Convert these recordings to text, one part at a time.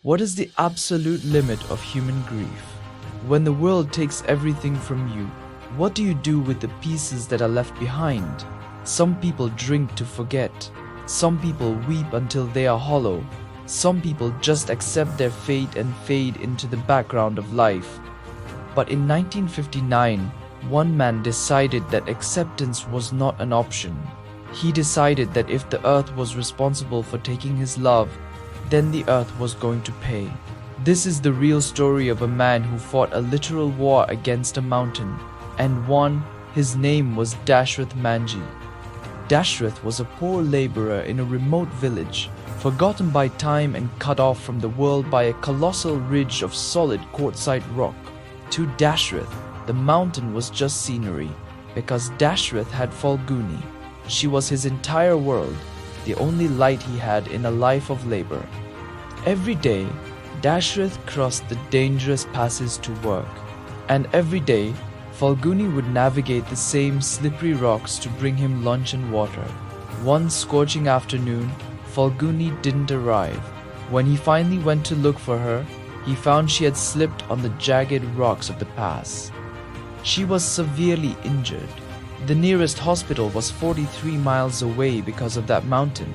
What is the absolute limit of human grief? When the world takes everything from you, what do you do with the pieces that are left behind? Some people drink to forget. Some people weep until they are hollow. Some people just accept their fate and fade into the background of life. But in 1959, one man decided that acceptance was not an option. He decided that if the earth was responsible for taking his love, then the earth was going to pay. This is the real story of a man who fought a literal war against a mountain and won. His name was Dashrath Manjhi. Dashrath was a poor laborer in a remote village, forgotten by time and cut off from the world by a colossal ridge of solid quartzite rock. To Dashrath, the mountain was just scenery, because Dashrath had Falguni. She was his entire world, the only light he had in a life of labor. Every day, Dashrath crossed the dangerous passes to work, and every day, Falguni would navigate the same slippery rocks to bring him lunch and water. One scorching afternoon, Falguni didn't arrive. When he finally went to look for her, he found she had slipped on the jagged rocks of the pass. She was severely injured. The nearest hospital was 43 miles away because of that mountain.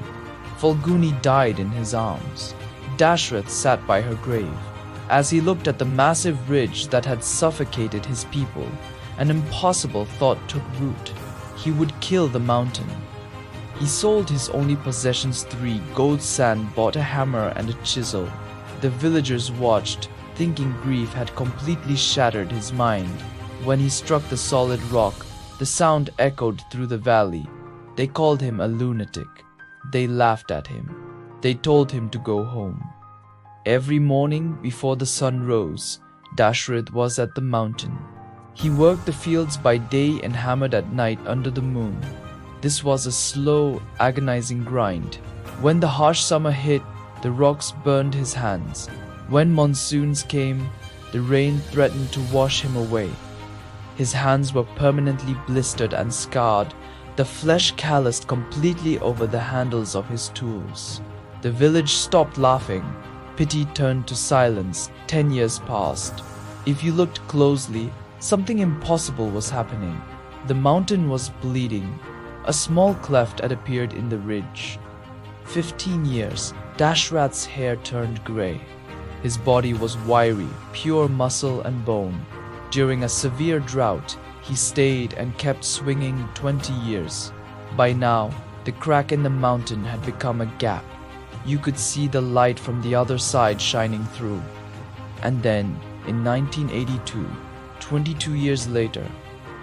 Falguni died in his arms. Dashrath sat by her grave. As he looked at the massive ridge that had suffocated his people, an impossible thought took root. He would kill the mountain. He sold his only possessions, 3 gold sand, bought a hammer and a chisel. The villagers watched, thinking grief had completely shattered his mind. When he struck the solid rock, the sound echoed through the valley. They called him a lunatic. They laughed at him. They told him to go home. Every morning before the sun rose, Dashrath was at the mountain. He worked the fields by day and hammered at night under the moon. This was a slow, agonizing grind. When the harsh summer hit, the rocks burned his hands. When monsoons came, the rain threatened to wash him away. His hands were permanently blistered and scarred, the flesh calloused completely over the handles of his tools. The village stopped laughing. Pity turned to silence. 10 years passed. If you looked closely, something impossible was happening. The mountain was bleeding. A small cleft had appeared in the ridge. 15 years, Dashrath's hair turned grey. His body was wiry, pure muscle and bone. During a severe drought, he stayed and kept swinging 20 years. By now, the crack in the mountain had become a gap. You could see the light from the other side shining through. And then, in 1982, 22 years later,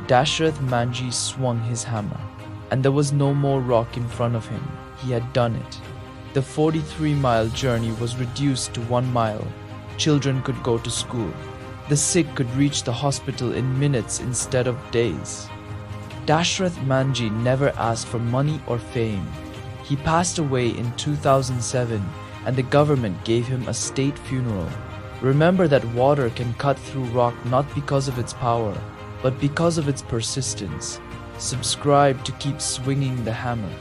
Dashrath Manjhi swung his hammer, and there was no more rock in front of him. He had done it. The 43-mile journey was reduced to 1 mile. Children could go to school. The sick could reach the hospital in minutes instead of days. Dashrath Manjhi never asked for money or fame. He passed away in 2007, and the government gave him a state funeral. Remember that water can cut through rock not because of its power, but because of its persistence. Subscribe to keep swinging the hammer.